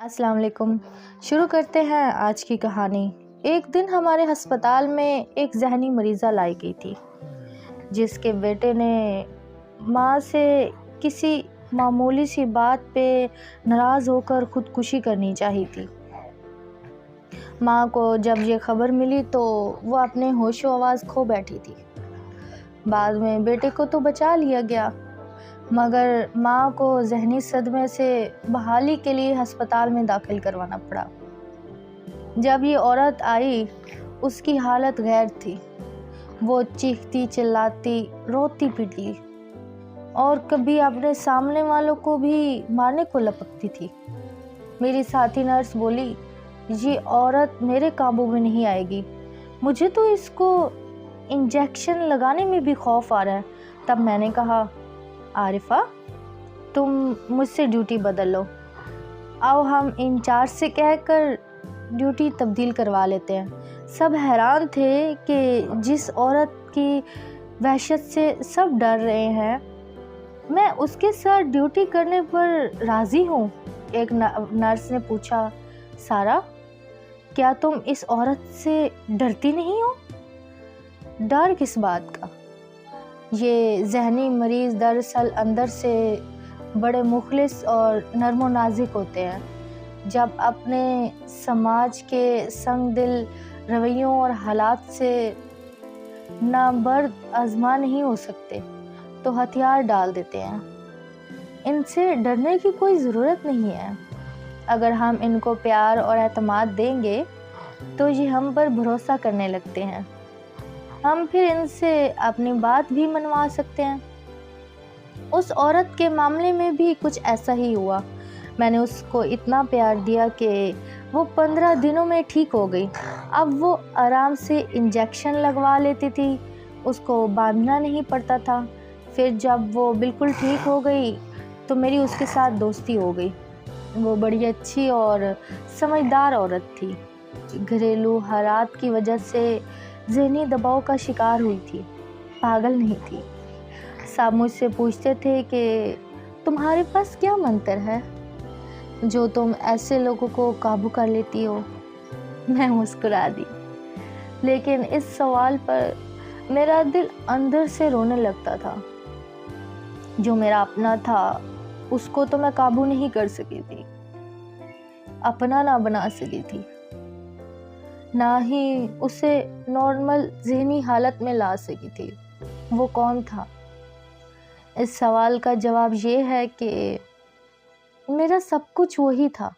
السلام علیکم۔ شروع کرتے ہیں آج کی کہانی۔ ایک دن ہمارے ہسپتال میں ایک ذہنی مریضہ لائی گئی تھی جس کے بیٹے نے ماں سے کسی معمولی سی بات پہ ناراض ہو کر خودکشی کرنی چاہی تھی۔ ماں کو جب یہ خبر ملی تو وہ اپنے ہوش و آواز کھو بیٹھی تھی۔ بعد میں بیٹے کو تو بچا لیا گیا، مگر ماں کو ذہنی صدمے سے بحالی کے لیے ہسپتال میں داخل کروانا پڑا۔ جب یہ عورت آئی، اس کی حالت غیر تھی۔ وہ چیختی چلاتی، روتی پیٹی اور کبھی اپنے سامنے والوں کو بھی مارنے کو لپکتی تھی۔ میری ساتھی نرس بولی، یہ عورت میرے قابو میں نہیں آئے گی، مجھے تو اس کو انجیکشن لگانے میں بھی خوف آ رہا ہے۔ تب میں نے کہا، عارفہ، تم مجھ سے ڈیوٹی بدل لو، آؤ ہم انچارج سے کہہ کر ڈیوٹی تبدیل کروا لیتے ہیں۔ سب حیران تھے کہ جس عورت کی وحشت سے سب ڈر رہے ہیں، میں اس کے ساتھ ڈیوٹی کرنے پر راضی ہوں۔ ایک نرس نے پوچھا، سارا، کیا تم اس عورت سے ڈرتی نہیں ہو؟ ڈر کس بات کا؟ یہ ذہنی مریض دراصل اندر سے بڑے مخلص اور نرم و نازک ہوتے ہیں۔ جب اپنے سماج کے سنگ دل رویوں اور حالات سے نابرد آزما نہیں ہو سکتے تو ہتھیار ڈال دیتے ہیں۔ ان سے ڈرنے کی کوئی ضرورت نہیں ہے۔ اگر ہم ان کو پیار اور اعتماد دیں گے تو یہ ہم پر بھروسہ کرنے لگتے ہیں۔ ہم پھر ان سے اپنی بات بھی منوا سکتے ہیں۔ اس عورت کے معاملے میں بھی کچھ ایسا ہی ہوا۔ میں نے اس کو اتنا پیار دیا کہ وہ 15 دنوں میں ٹھیک ہو گئی۔ اب وہ آرام سے انجیکشن لگوا لیتی تھی، اس کو باندھنا نہیں پڑتا تھا۔ پھر جب وہ بالکل ٹھیک ہو گئی تو میری اس کے ساتھ دوستی ہو گئی۔ وہ بڑی اچھی اور سمجھدار عورت تھی، گھریلو حالات کی وجہ سے ذہنی دباؤ کا شکار ہوئی تھی، پاگل نہیں تھی۔ سب مجھ سے پوچھتے تھے کہ تمہارے پاس کیا منتر ہے جو تم ایسے لوگوں کو قابو کر لیتی ہو؟ میں مسکرا دی، لیکن اس سوال پر میرا دل اندر سے رونے لگتا تھا۔ جو میرا اپنا تھا اس کو تو میں قابو نہیں کر سکی تھی، اپنا نہ بنا سکی تھی، نہ ہی اسے نارمل ذہنی حالت میں لا سکی تھی۔ وہ کون تھا؟ اس سوال کا جواب یہ ہے کہ میرا سب کچھ وہی تھا۔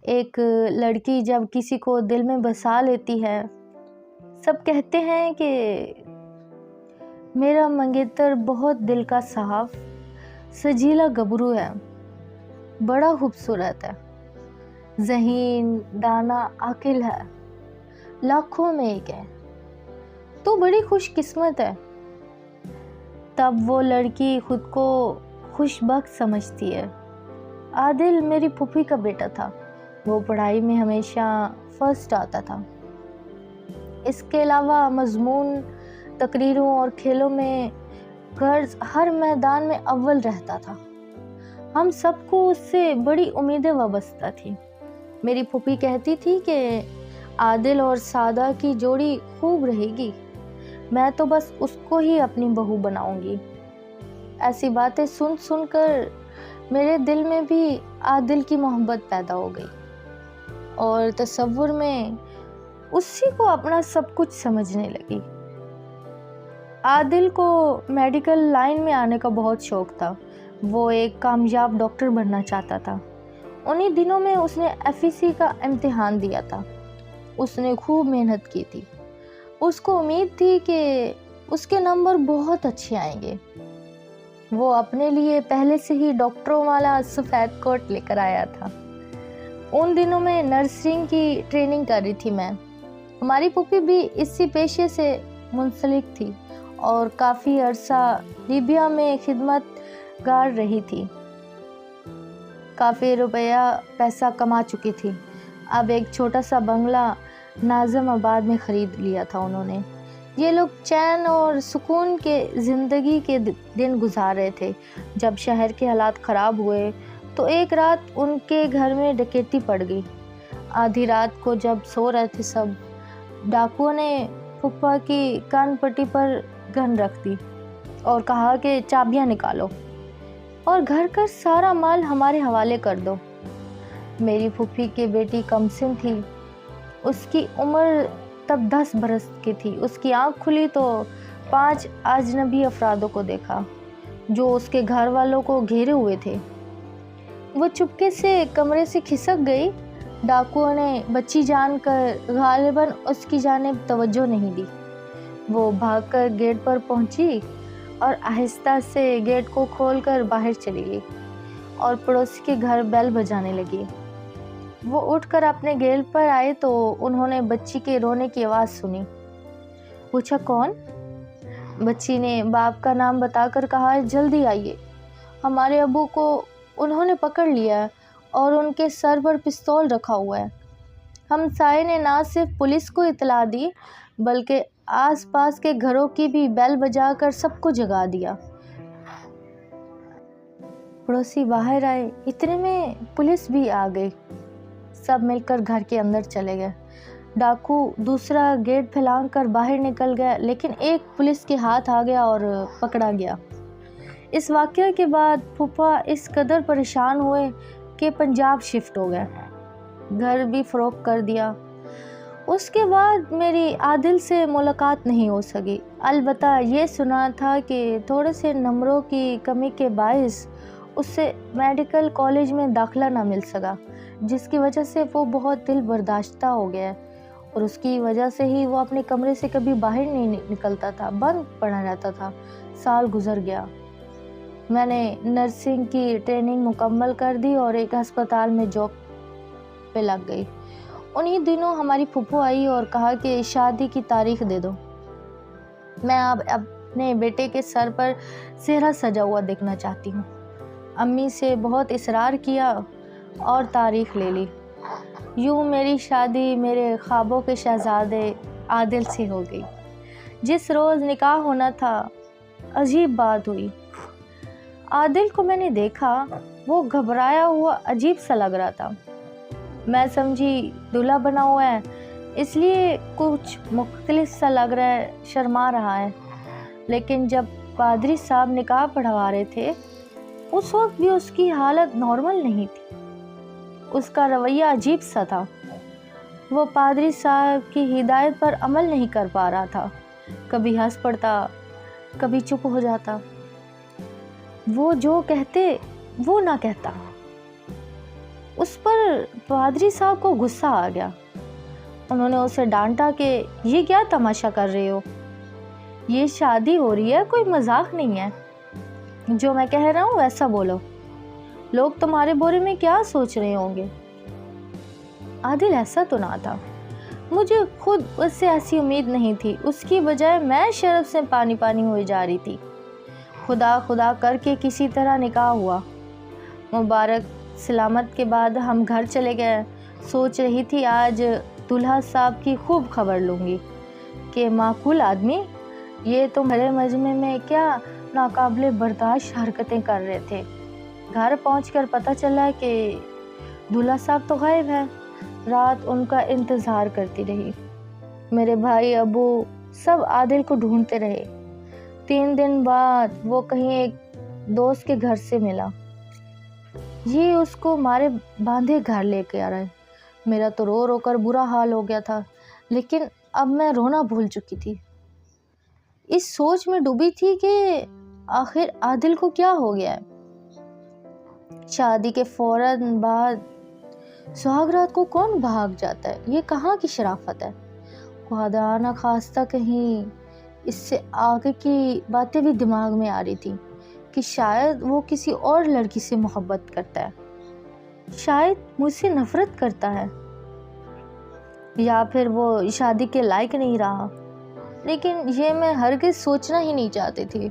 ایک لڑکی جب کسی کو دل میں بسا لیتی ہے، سب کہتے ہیں کہ میرا منگیتر بہت دل کا صاف سجیلا گبرو ہے، بڑا خوبصورت ہے، ذہین، دانا، عاقل ہے، لاکھوں میں ایک ہے، تو بڑی خوش قسمت ہے۔ تب وہ لڑکی خود کو خوش بخت سمجھتی ہے۔ عادل میری پھوپھی کا بیٹا تھا، وہ پڑھائی میں ہمیشہ فرسٹ آتا تھا۔ اس کے علاوہ مضمون، تقریروں اور کھیلوں میں غرض ہر میدان میں اول رہتا تھا۔ ہم سب کو اس سے بڑی امیدیں وابستہ تھیں۔ میری پھوپھی کہتی تھی کہ عادل اور سعادہ کی جوڑی خوب رہے گی، میں تو بس اس کو ہی اپنی بہو بناؤں گی۔ ایسی باتیں سن سن کر میرے دل میں بھی عادل کی محبت پیدا ہو گئی اور تصور میں اسی کو اپنا سب کچھ سمجھنے لگی۔ عادل کو میڈیکل لائن میں آنے کا بہت شوق تھا، وہ ایک کامیاب ڈاکٹر بننا چاہتا تھا۔ انہی دنوں میں اس نے FEC کا امتحان دیا تھا۔ اس نے خوب محنت کی تھی، اس کو امید تھی کہ اس کے نمبر بہت اچھے آئیں گے۔ وہ اپنے لیے پہلے سے ہی ڈاکٹروں والا سفید کوٹ لے کر آیا تھا۔ ان دنوں میں نرسنگ کی ٹریننگ کر رہی تھی میں۔ ہماری پھوپھی بھی اسی پیشے سے منسلک تھی اور کافی عرصہ لیبیا میں خدمت گار رہی تھی۔ کافی روپیہ پیسہ کما چکی تھی۔ اب ایک چھوٹا سا بنگلہ ناظم آباد میں خرید لیا تھا انہوں نے۔ یہ لوگ چین اور سکون کے زندگی کے دن گزار رہے تھے۔ جب شہر کے حالات خراب ہوئے تو ایک رات ان کے گھر میں ڈکیتی پڑ گئی۔ آدھی رات کو جب سو رہے تھے سب، ڈاکوؤں نے پھپھا کی کان پٹی پر گن رکھ دی اور کہا کہ چابیاں نکالو اور گھر کا سارا مال ہمارے حوالے کر دو۔ میری پھوپھی کی بیٹی کمسن تھی، اس کی عمر تب 10 برس کی تھی۔ اس کی آنکھ کھلی تو 5 اجنبی افرادوں کو دیکھا جو اس کے گھر والوں کو گھیرے ہوئے تھے۔ وہ چپکے سے کمرے سے کھسک گئی۔ ڈاکوؤں نے بچی جان کر غالباً اس کی جانب توجہ نہیں دی۔ وہ بھاگ کر گیٹ پر پہنچی اور آہستہ سے گیٹ کو کھول کر باہر چلی گئی اور پڑوسی کے گھر بیل بجانے لگی۔ وہ اٹھ کر اپنے گیٹ پر آئے تو انہوں نے بچی کے رونے کی آواز سنی۔ پوچھا کون؟ بچی نے باپ کا نام بتا کر کہا جلدی آئیے، ہمارے ابو کو انہوں نے پکڑ لیا ہے اور ان کے سر پر پستول رکھا ہوا ہے۔ ہمسائے نے نہ صرف پولیس کو اطلاع دی بلکہ آس پاس کے گھروں کی بھی بیل بجا کر سب کو جگا دیا۔ پڑوسی باہر آئے، اتنے میں پولیس بھی آ گئی۔ سب مل کر گھر کے اندر چلے گئے۔ ڈاکو دوسرا گیٹ پھیلانگ کر باہر نکل گیا، لیکن ایک پولیس کے ہاتھ آ گیا اور پکڑا گیا۔ اس واقعے کے بعد پھپھا اس قدر پریشان ہوئے کہ پنجاب شفٹ ہو گئے، گھر بھی فروخت کر دیا۔ اس کے بعد میری عادل سے ملاقات نہیں ہو سکی، البتہ یہ سنا تھا کہ تھوڑے سے نمبروں کی کمی کے باعث اس سے میڈیکل کالج میں داخلہ نہ مل سکا، جس کی وجہ سے وہ بہت دل برداشتہ ہو گیا اور اس کی وجہ سے ہی وہ اپنے کمرے سے کبھی باہر نہیں نکلتا تھا، بند پڑا رہتا تھا۔ سال گزر گیا، میں نے نرسنگ کی ٹریننگ مکمل کر دی اور ایک ہسپتال میں جاب پہ لگ گئی۔ انہی دنوں ہماری پھپھو آئی اور کہا کہ شادی کی تاریخ دے دو، میں اب اپنے بیٹے کے سر پر سہرا سجا ہوا دیکھنا چاہتی ہوں۔ امی سے بہت اصرار کیا اور تاریخ لے لی۔ یوں میری شادی میرے خوابوں کے شہزادے عادل سے ہو گئی۔ جس روز نکاح ہونا تھا، عجیب بات ہوئی۔ عادل کو میں نے دیکھا، وہ گھبرایا ہوا عجیب سا لگ رہا تھا۔ میں سمجھی دلہا بنا ہوا ہے، اس لیے کچھ مختلف سا لگ رہا ہے، شرما رہا ہے۔ لیکن جب پادری صاحب نکاح پڑھوا رہے تھے، اس وقت بھی اس کی حالت نارمل نہیں تھی، اس کا رویہ عجیب سا تھا۔ وہ پادری صاحب کی ہدایت پر عمل نہیں کر پا رہا تھا، کبھی ہنس پڑتا، کبھی چپ ہو جاتا، وہ جو کہتے وہ نہ کہتا۔ اس پر پادری صاحب کو غصہ آ گیا۔ انہوں نے اسے ڈانٹا کہ یہ کیا تماشا کر رہے ہو، یہ شادی ہو رہی ہے، کوئی مذاق نہیں ہے، جو میں کہہ رہا ہوں ویسا بولو، لوگ تمہارے بارے میں کیا سوچ رہے ہوں گے۔ عادل ایسا تو نہ تھا، مجھے خود اس سے ایسی امید نہیں تھی، اس کی بجائے میں شرف سے پانی پانی ہوئی جا رہی تھی۔ خدا خدا کر کے کسی طرح نکاح ہوا، مبارک سلامت کے بعد ہم گھر چلے گئے۔ سوچ رہی تھی آج دلہا صاحب کی خوب خبر لوں گی کہ معقول آدمی یہ تو بھرے مجمع میں کیا ناقابل برداشت حرکتیں کر رہے تھے۔ گھر پہنچ کر پتہ چلا کہ دلہا صاحب تو غائب ہے۔ رات ان کا انتظار کرتی رہی، میرے بھائی ابو سب عادل کو ڈھونڈتے رہے۔ 3 دن بعد وہ کہیں ایک دوست کے گھر سے ملا، یہ اس کو مارے باندھے گھر لے کے آ رہے۔ میرا تو رو رو کر برا حال ہو گیا تھا، لیکن اب میں رونا بھول چکی تھی۔ اس سوچ میں ڈوبی تھی کہ آخر عادل کو کیا ہو گیا ہے۔ شادی کے فوراً بعد سہاگ رات کو کون بھاگ جاتا ہے، یہ کہاں کی شرافت ہے۔ خدا نہ خواستہ کہیں اس سے آگے کی باتیں بھی دماغ میں آ رہی تھی کہ شاید وہ کسی اور لڑکی سے محبت کرتا ہے، شاید مجھ سے نفرت کرتا ہے، یا پھر وہ شادی کے لائق نہیں رہا۔ لیکن یہ میں ہرگز سوچنا ہی نہیں چاہتی تھی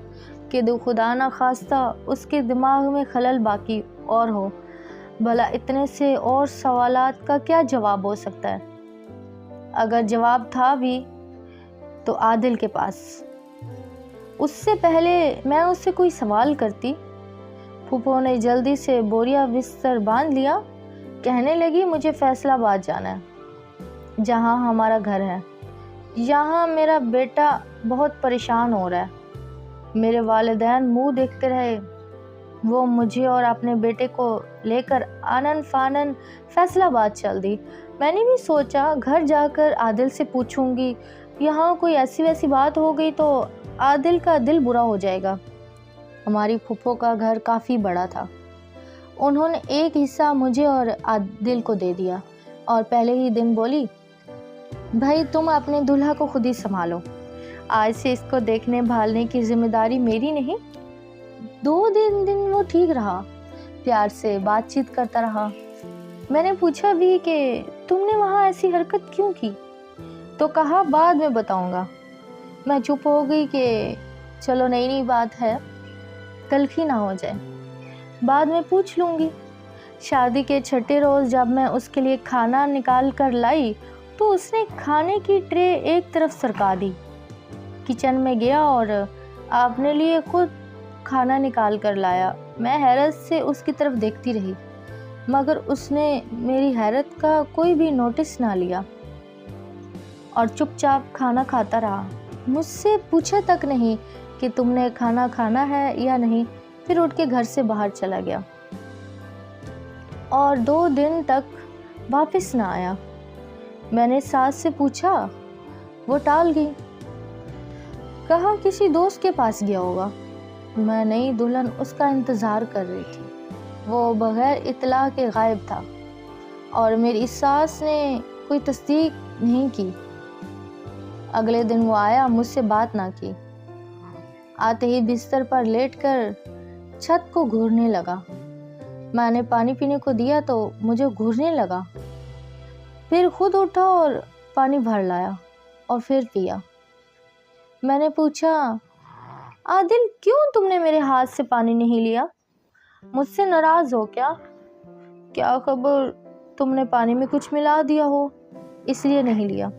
کہ خدا نہ خواستہ اس کے دماغ میں خلل باقی اور ہو۔ بھلا اتنے سے اور سوالات کا کیا جواب ہو سکتا ہے؟ اگر جواب تھا بھی تو عادل کے پاس۔ اس سے پہلے میں اس سے کوئی سوال کرتی، پھوپھو نے جلدی سے بوریا بستر باندھ لیا. کہنے لگی مجھے فیصل آباد جانا ہے جہاں ہمارا گھر ہے. یہاں میرا بیٹا بہت پریشان ہو رہا ہے. میرے والدین منہ دیکھتے رہے. وہ مجھے اور اپنے بیٹے کو لے کر آنن فانن فیصل آباد چل دی. میں نے بھی سوچا گھر جا کر عادل سے پوچھوں گی. یہاں کوئی ایسی ویسی بات ہو گئی تو عادل کا دل برا ہو جائے گا. ہماری پھوپھو کا گھر کافی بڑا تھا. انہوں نے ایک حصہ مجھے اور عادل کو دے دیا اور پہلے ہی دن بولی بھائی تم اپنے دلہا کو خود ہی سنبھالو. آج سے اس کو دیکھنے بھالنے کی ذمہ داری میری نہیں. 2 دن وہ ٹھیک رہا. پیار سے بات چیت کرتا رہا. میں نے پوچھا بھی کہ تم نے وہاں ایسی حرکت کیوں کی؟ تو کہا بعد میں بتاؤں گا. میں چپ ہو گئی کہ چلو نئی بات ہے، تلخی نہ ہو جائے، بعد میں پوچھ لوں گی. شادی کے چھٹے روز جب میں اس کے لیے کھانا نکال کر لائی تو اس نے کھانے کی ٹرے ایک طرف سرکا دی. کچن میں گیا اور اپنے لیے خود کھانا نکال کر لایا. میں حیرت سے اس کی طرف دیکھتی رہی مگر اس نے میری حیرت کا کوئی بھی نوٹس نہ لیا اور چپ چاپ کھانا کھاتا رہا. مجھ سے پوچھا تک نہیں کہ تم نے کھانا کھانا ہے یا نہیں. پھر اٹھ کے گھر سے باہر چلا گیا اور 2 دن تک واپس نہ آیا. میں نے ساس سے پوچھا، وہ ٹال گئی. کہا کسی دوست کے پاس گیا ہوگا. میں نئی دلہن اس کا انتظار کر رہی تھی. وہ بغیر اطلاع کے غائب تھا اور میری ساس نے کوئی تصدیق نہیں کی. اگلے دن وہ آیا، مجھ سے بات نہ کی. آتے ہی بستر پر لیٹ کر چھت کو گھورنے لگا. میں نے پانی پینے کو دیا تو مجھے گھورنے لگا. پھر خود اٹھا اور پانی بھر لایا اور پھر پیا. میں نے پوچھا عادل کیوں تم نے میرے ہاتھ سے پانی نہیں لیا؟ مجھ سے ناراض ہو کیا؟ کیا خبر تم نے پانی میں کچھ ملا دیا ہو اس لیے نہیں لیا.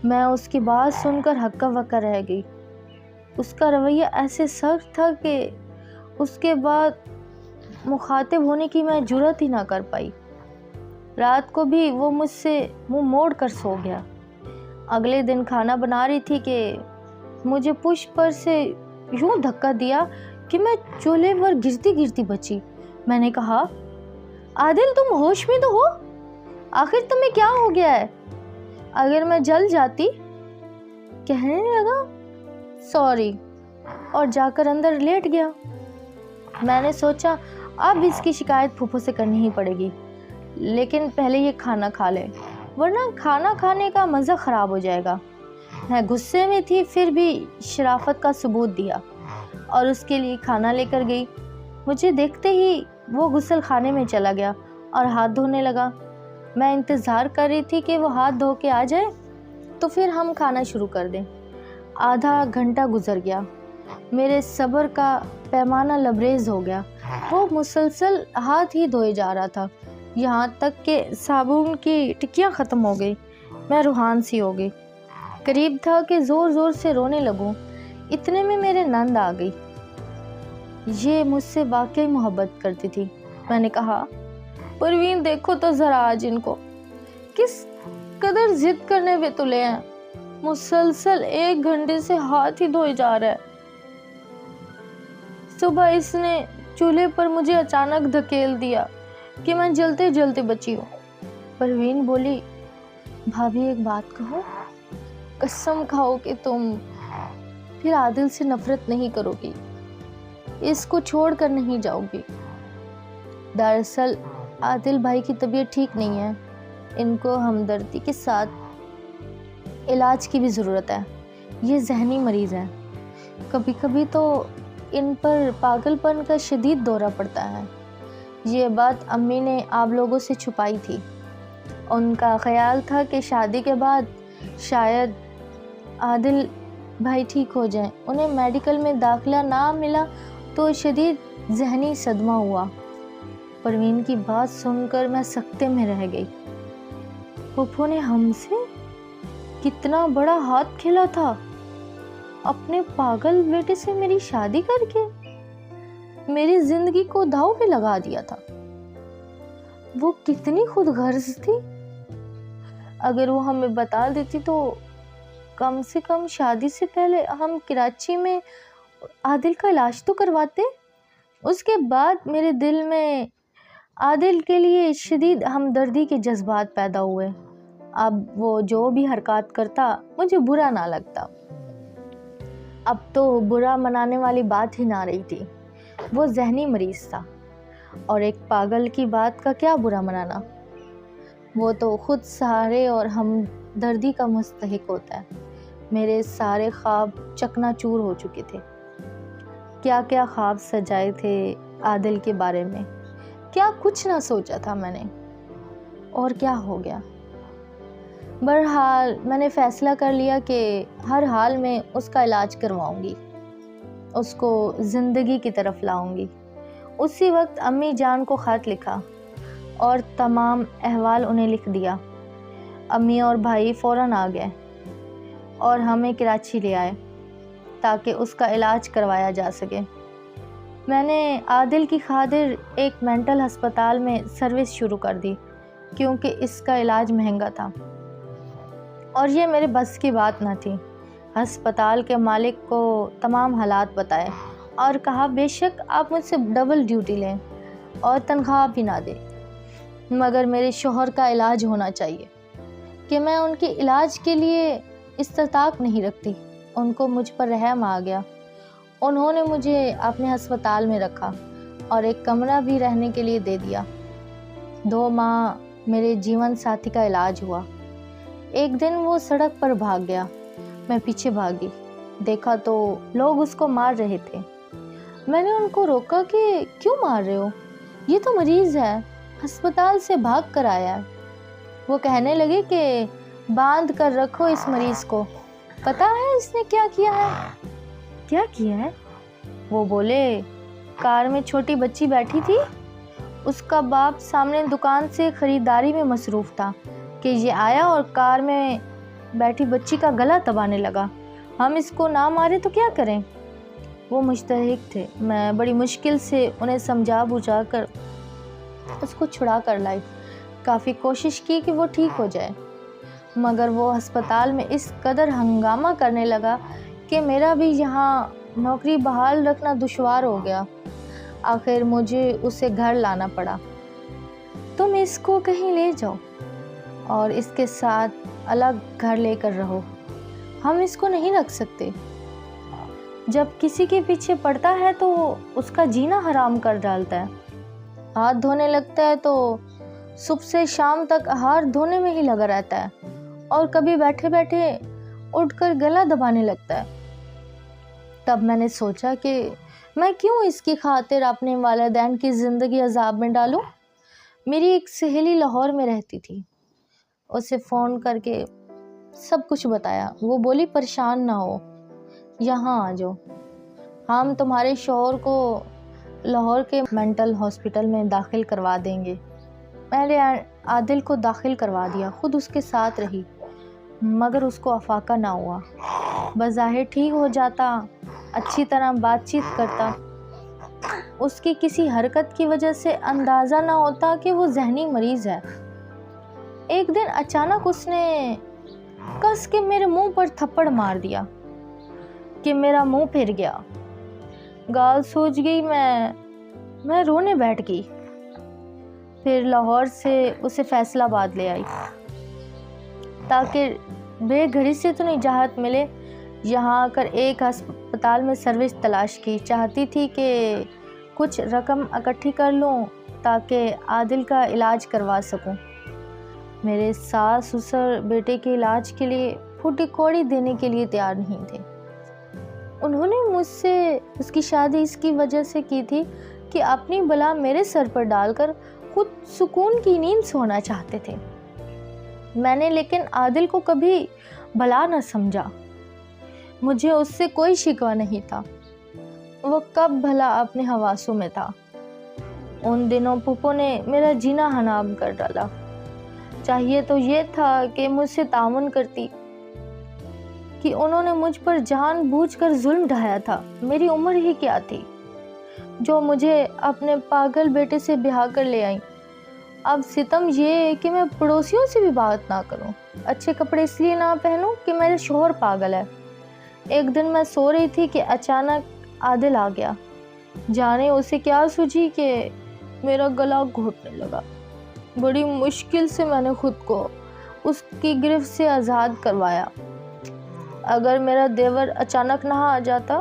میں اس کی بات سن کر ہکا بکا رہ گئی. اس کا رویہ ایسے سخت تھا کہ اس کے بعد مخاطب ہونے کی میں جرات ہی نہ کر پائی. رات کو بھی وہ مجھ سے منہ موڑ کر سو گیا. اگلے دن کھانا بنا رہی تھی کہ مجھے پشت پر سے یوں دھکا دیا کہ میں چولہے پر گرتی بچی. میں نے کہا عادل تم ہوش میں تو ہو؟ آخر تمہیں کیا ہو گیا ہے؟ اگر میں جل جاتی. کہنے لگا سوری اور جا کر اندر لیٹ گیا. میں نے سوچا اب اس کی شکایت پھوپھو سے کرنی ہی پڑے گی، لیکن پہلے یہ کھانا کھا لے ورنہ کھانا کھانے کا مزہ خراب ہو جائے گا. میں غصے میں تھی پھر بھی شرافت کا ثبوت دیا اور اس کے لیے کھانا لے کر گئی. مجھے دیکھتے ہی وہ غسل خانے میں چلا گیا اور ہاتھ دھونے لگا. میں انتظار کر رہی تھی کہ وہ ہاتھ دھو کے آ جائے تو پھر ہم کھانا شروع کر دیں. آدھا گھنٹہ گزر گیا. میرے صبر کا پیمانہ لبریز ہو گیا. وہ مسلسل ہاتھ ہی دھوئے جا رہا تھا یہاں تک کہ صابن کی ٹکیاں ختم ہو گئی. میں روحان سی ہو گئی. قریب تھا کہ زور زور سے رونے لگوں. اتنے میں میرے نند آ گئی. یہ مجھ سے واقعی محبت کرتی تھی. میں نے کہا پروین دیکھو تو ذرا آج ان کو کس قدر ضد کرنے پہ تلے ہیں. مسلسل 1 گھنٹے سے ہاتھ ہی دھوئے جا رہا ہے. صبح اس نے چولہے پر مجھے اچانک دھکیل دیا کہ میں جلتے جلتے بچی ہوں. پروین بولی بھابھی ایک بات کہو، قسم کھاؤ کہ تم پھر عادل سے نفرت نہیں کرو گی، اس کو چھوڑ کر نہیں جاؤ گی. دراصل عادل بھائی کی طبیعت ٹھیک نہیں ہے. ان کو ہمدردی کے ساتھ علاج کی بھی ضرورت ہے. یہ ذہنی مریض ہیں. کبھی کبھی تو ان پر پاگل پن کا شدید دورہ پڑتا ہے. یہ بات امی نے آپ لوگوں سے چھپائی تھی. ان کا خیال تھا کہ شادی کے بعد شاید عادل بھائی ٹھیک ہو جائیں. انہیں میڈیکل میں داخلہ نہ ملا تو شدید ذہنی صدمہ ہوا. پروین کی بات سن کر میں سکتے میں رہ گئی. پھوپھو نے ہم سے کتنا بڑا ہاتھ کھیلا تھا اپنے پاگل بیٹے سے میری شادی کر کے. میری زندگی کو داؤ پہ لگا دیا تھا۔ وہ کتنی خود غرض تھی۔ اگر وہ ہمیں بتا دیتی تو کم سے کم شادی سے پہلے ہم کراچی میں عادل کا علاج تو کرواتے۔ اس کے بعد میرے دل میں عادل کے لیے شدید ہمدردی کے جذبات پیدا ہوئے۔ اب وہ جو بھی حرکات کرتا مجھے برا نہ لگتا۔ اب تو برا منانے والی بات ہی نہ رہی تھی۔ وہ ذہنی مریض تھا، اور ایک پاگل کی بات کا کیا برا منانا۔ وہ تو خود سہارے اور ہمدردی کا مستحق ہوتا ہے۔ میرے سارے خواب چکنا چور ہو چکے تھے۔ کیا کیا خواب سجائے تھے عادل کے بارے میں، کیا کچھ نہ سوچا تھا میں نے، اور کیا ہو گیا۔ بہرحال میں نے فیصلہ کر لیا کہ ہر حال میں اس کا علاج کرواؤں گی، اس کو زندگی کی طرف لاؤں گی۔ اسی وقت امی جان کو خط لکھا اور تمام احوال انہیں لکھ دیا۔ امی اور بھائی فوراً آ گئے اور ہمیں کراچی لے آئے تاکہ اس کا علاج کروایا جا سکے۔ میں نے عادل کی خاطر ایک مینٹل ہسپتال میں سروس شروع کر دی، کیونکہ اس کا علاج مہنگا تھا اور یہ میرے بس کی بات نہ تھی۔ ہسپتال کے مالک کو تمام حالات بتائے اور کہا بے شک آپ مجھ سے ڈبل ڈیوٹی لیں اور تنخواہ بھی نہ دیں، مگر میرے شوہر کا علاج ہونا چاہیے، کہ میں ان کے علاج کے لیے استطاعت نہیں رکھتی۔ ان کو مجھ پر رحم آ گیا۔ انہوں نے مجھے اپنے ہسپتال میں رکھا اور ایک کمرہ بھی رہنے کے لیے دے دیا۔ 2 ماہ میرے جیون ساتھی کا علاج ہوا۔ ایک دن وہ سڑک پر بھاگ گیا، میں پیچھے بھاگی، دیکھا تو لوگ اس کو مار رہے تھے۔ میں نے ان کو روکا کہ کیوں مار رہے ہو، یہ تو مریض ہے، ہسپتال سے بھاگ کر آیا ہے۔ وہ کہنے لگے کہ باندھ کر رکھو اس مریض کو، پتہ ہے اس نے کیا کیا ہے؟ کیا کیا ہے؟ وہ بولے کار میں چھوٹی بچی بیٹھی تھی، اس کا باپ سامنے دکان سے خریداری میں مصروف تھا کہ یہ آیا اور کار میں بیٹھی بچی کا گلا دبانے لگا۔ ہم اس کو نہ مارے تو کیا کریں؟ وہ مشترک تھے۔ میں بڑی مشکل سے انہیں سمجھا بجھا کر اس کو چھڑا کر لائی۔ کافی کوشش کی کہ وہ ٹھیک ہو جائے، مگر وہ ہسپتال میں اس قدر ہنگامہ کرنے لگا کہ میرا بھی یہاں نوکری بحال رکھنا دشوار ہو گیا۔ آخر مجھے اسے گھر لانا پڑا۔ تم اس کو کہیں لے جاؤ اور اس کے ساتھ الگ گھر لے کر رہو، ہم اس کو نہیں رکھ سکتے۔ جب کسی کے پیچھے پڑتا ہے تو اس کا جینا حرام کر ڈالتا ہے۔ ہاتھ دھونے لگتا ہے تو صبح سے شام تک ہاتھ دھونے میں ہی لگا رہتا ہے، اور کبھی بیٹھے بیٹھے اٹھ کر گلا دبانے لگتا ہے۔ تب میں نے سوچا کہ میں کیوں اس کی خاطر اپنے والدین کی زندگی عذاب میں ڈالوں۔ میری ایک سہیلی لاہور میں رہتی تھی، اسے فون کر کے سب کچھ بتایا۔ وہ بولی پریشان نہ ہو، یہاں آ جاؤ، ہم تمہارے شوہر کو لاہور کے مینٹل ہاسپٹل میں داخل کروا دیں گے۔ میں نے عادل کو داخل کروا دیا، خود اس کے ساتھ رہی، مگر اس کو افاقہ نہ ہوا۔ بظاہر ٹھیک ہو جاتا، اچھی طرح بات چیت کرتا، اس کی کسی حرکت کی وجہ سے اندازہ نہ ہوتا کہ وہ ذہنی مریض ہے۔ ایک دن اچانک اس نے کس کے میرے منہ پر تھپڑ مار دیا کہ میرا منہ پھر گیا، گال سوج گئی، میں رونے بیٹھ گئی۔ پھر لاہور سے اسے فیصل آباد لے آئی تاکہ بے گھڑی سے تو نجات ملے۔ یہاں آ کر ایک ہسپتال میں سروس تلاش کی، چاہتی تھی کہ کچھ رقم اکٹھی کر لوں تاکہ عادل کا علاج کروا سکوں۔ میرے ساس سسر بیٹے کے علاج کے لیے پھوٹی کوڑی دینے کے لیے تیار نہیں تھے۔ انہوں نے مجھ سے اس کی شادی اس کی وجہ سے کی تھی کہ اپنی بلا میرے سر پر ڈال کر خود سکون کی نیند سونا چاہتے تھے۔ میں نے لیکن عادل کو کبھی بلا نہ سمجھا، مجھے اس سے کوئی شکوہ نہیں تھا۔ وہ کب بھلا اپنے حواسوں میں تھا۔ ان دنوں پھپھو نے میرا جینا حرام کر ڈالا۔ چاہیے تو یہ تھا کہ مجھ سے تعاون کرتی، کہ انہوں نے مجھ پر جان بوجھ کر ظلم ڈھایا تھا۔ میری عمر ہی کیا تھی، جو مجھے اپنے پاگل بیٹے سے بیاہ کر لے آئیں۔ اب ستم یہ ہے کہ میں پڑوسیوں سے بھی بات نہ کروں، اچھے کپڑے اس لیے نہ پہنوں کہ میرے شوہر پاگل ہے۔ ایک دن میں سو رہی تھی کہ اچانک عادل آ گیا۔ جانے اسے کیا سوچی کہ میرا گلا گھوٹنے لگا۔ بڑی مشکل سے میں نے خود کو اس کی گرفت سے آزاد کروایا۔ اگر میرا دیور اچانک نہ آ جاتا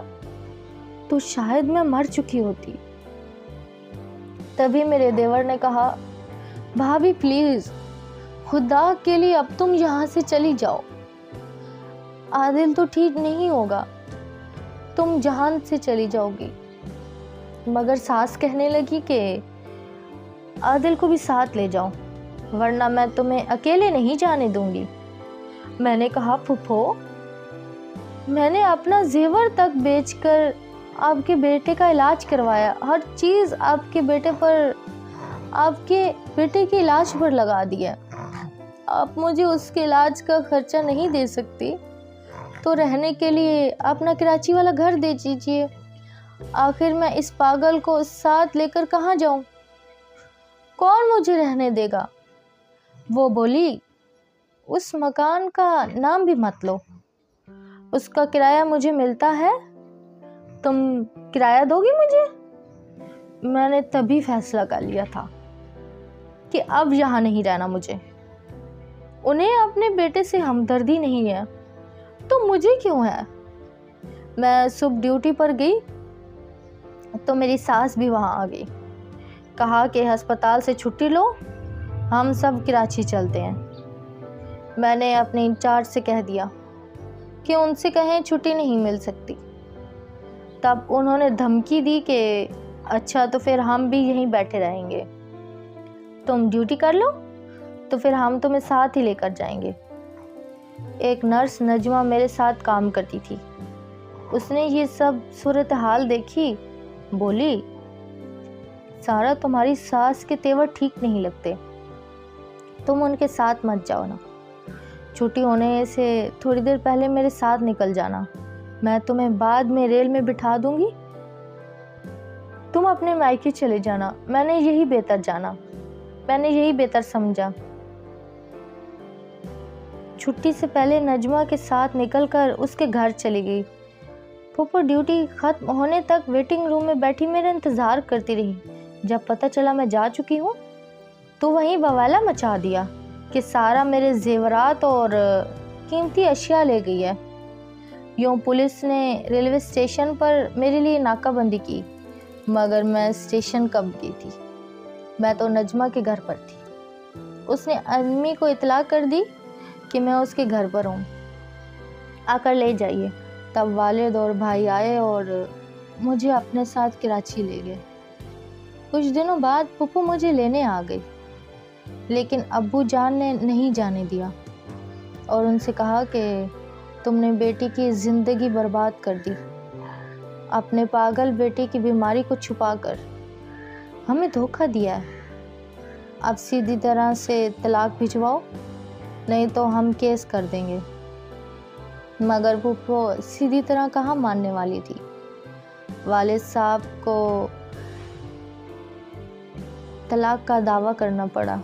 تو شاید میں مر چکی ہوتی۔ تبھی میرے دیور نے کہا، بھابھی پلیز، خدا کے لیے اب تم یہاں سے چلی جاؤ۔ عادل تو ٹھیک نہیں ہوگا، تم جہان سے چلی جاؤ گی۔ مگر ساس کہنے لگی کہ عادل کو بھی ساتھ لے جاؤ، ورنہ میں تمہیں اکیلے نہیں جانے دوں گی۔ میں نے کہا، پھپھو، میں نے اپنا زیور تک بیچ کر آپ کے بیٹے کا علاج کروایا، ہر چیز آپ کے بیٹے کے علاج پر لگا دیا۔ آپ مجھے اس کے علاج کا خرچہ نہیں دے سکتی تو رہنے کے لیے اپنا کراچی والا گھر دے دیجیے۔ آخر میں اس پاگل کو ساتھ لے کر کہاں جاؤں؟ کون مجھے رہنے دے گا؟ وہ بولی، اس مکان کا نام بھی مت لو، اس کا کرایہ مجھے ملتا ہے، تم کرایہ دو گی مجھے؟ میں نے تبھی فیصلہ کر لیا تھا کہ اب یہاں نہیں رہنا مجھے۔ انہیں اپنے بیٹے سے ہمدردی نہیں ہے تو مجھے کیوں ہے؟ میں صبح ڈیوٹی پر گئی تو میری ساس بھی وہاں آ گئی۔ کہا کہ ہسپتال سے چھٹی لو، ہم سب کراچی چلتے ہیں۔ میں نے اپنے انچارج سے کہہ دیا کہ ان سے کہیں چھٹی نہیں مل سکتی۔ تب انہوں نے دھمکی دی کہ اچھا تو پھر ہم بھی یہیں بیٹھے رہیں گے، تم ڈیوٹی کر لو تو پھر ہم تمہیں ساتھ ہی لے کر جائیں گے۔ ایک نرس نجمہ میرے ساتھ کام کرتی تھی، اس نے یہ سب صورتحال دیکھی، بولی، سارا تمہاری ساس کے تیور ٹھیک نہیں لگتے، تم ان کے ساتھ مت جاؤ نا، چھٹی ہونے سے تھوڑی دیر پہلے میرے ساتھ نکل جانا، میں تمہیں بعد میں ریل میں بٹھا دوں گی، تم اپنے مائکے چلے جانا۔ میں نے یہی بہتر سمجھا۔ چھٹی سے پہلے نجمہ کے ساتھ نکل کر اس کے گھر چلی گئی۔ پھوپھو ڈیوٹی ختم ہونے تک ویٹنگ روم میں بیٹھی میرا انتظار کرتی رہی۔ جب پتہ چلا میں جا چکی ہوں تو وہیں بوالا مچا دیا کہ سارا میرے زیورات اور قیمتی اشیاء لے گئی ہے۔ یوں پولیس نے ریلوے اسٹیشن پر میرے لیے ناکہ بندی کی، مگر میں اسٹیشن کب گئی تھی؟ میں تو نجمہ کے گھر پر تھی۔ اس نے امی کو اطلاع کر دی کہ میں اس کے گھر پر ہوں، آ کر لے جائیے۔ تب والد اور بھائی آئے اور مجھے اپنے ساتھ کراچی لے گئے۔ کچھ دنوں بعد پھپھو مجھے لینے آ گئی، لیکن ابو جان نے نہیں جانے دیا اور ان سے کہا کہ تم نے بیٹی کی زندگی برباد کر دی، اپنے پاگل بیٹے کی بیماری کو چھپا کر ہمیں دھوکہ دیا ہے۔ اب سیدھی طرح سے طلاق بھجواؤ، نہیں تو ہم کیس کر دیں گے۔ مگر پھپھو سیدھی طرح کہاں ماننے والی تھی۔ والد صاحب کو طلاق کا دعویٰ کرنا پڑا۔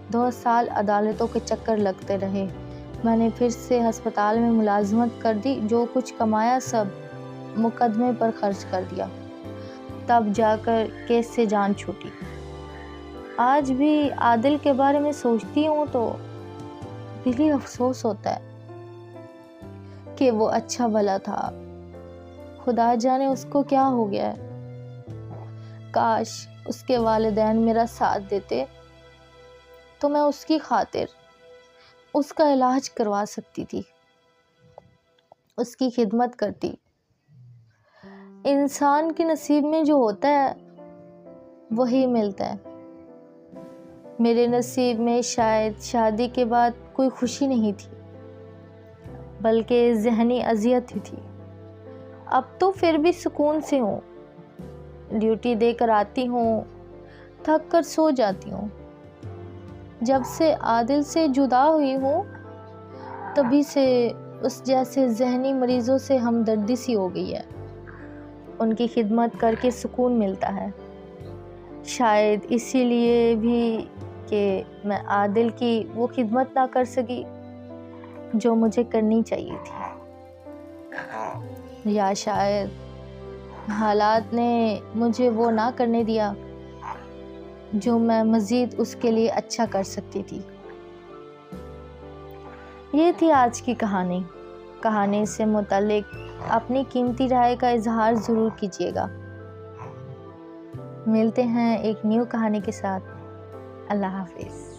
2 سال عدالتوں کے چکر لگتے رہے۔ میں نے پھر سے ہسپتال میں ملازمت کر دی، جو کچھ کمایا سب مقدمے پر خرچ کر دیا، تب جا کر کیس سے جان چھوٹی۔ آج بھی عادل کے بارے میں سوچتی ہوں تو دلی افسوس ہوتا ہے کہ وہ اچھا بھلا تھا، خدا جانے اس کو کیا ہو گیا ہے۔ کاش اس کے والدین میرا ساتھ دیتے تو میں اس کی خاطر اس کا علاج کروا سکتی تھی، اس کی خدمت کرتی۔ انسان کے نصیب میں جو ہوتا ہے وہی ملتا ہے۔ میرے نصیب میں شاید شادی کے بعد کوئی خوشی نہیں تھی، بلکہ ذہنی اذیت ہی تھی۔ اب تو پھر بھی سکون سے ہوں، ڈیوٹی دے کر آتی ہوں، تھک کر سو جاتی ہوں۔ جب سے عادل سے جدا ہوئی ہوں تبھی سے اس جیسے ذہنی مریضوں سے ہمدردی سی ہو گئی ہے۔ ان کی خدمت کر کے سکون ملتا ہے، شاید اسی لیے بھی کہ میں عادل کی وہ خدمت نہ کر سکی جو مجھے کرنی چاہیے تھی، یا شاید حالات نے مجھے وہ نہ کرنے دیا جو میں مزید اس کے لیے اچھا کر سکتی تھی۔ یہ تھی آج کی کہانی۔ کہانی سے متعلق اپنی قیمتی رائے کا اظہار ضرور کیجیے گا۔ ملتے ہیں ایک نیو کہانی کے ساتھ۔ اللہ حافظ۔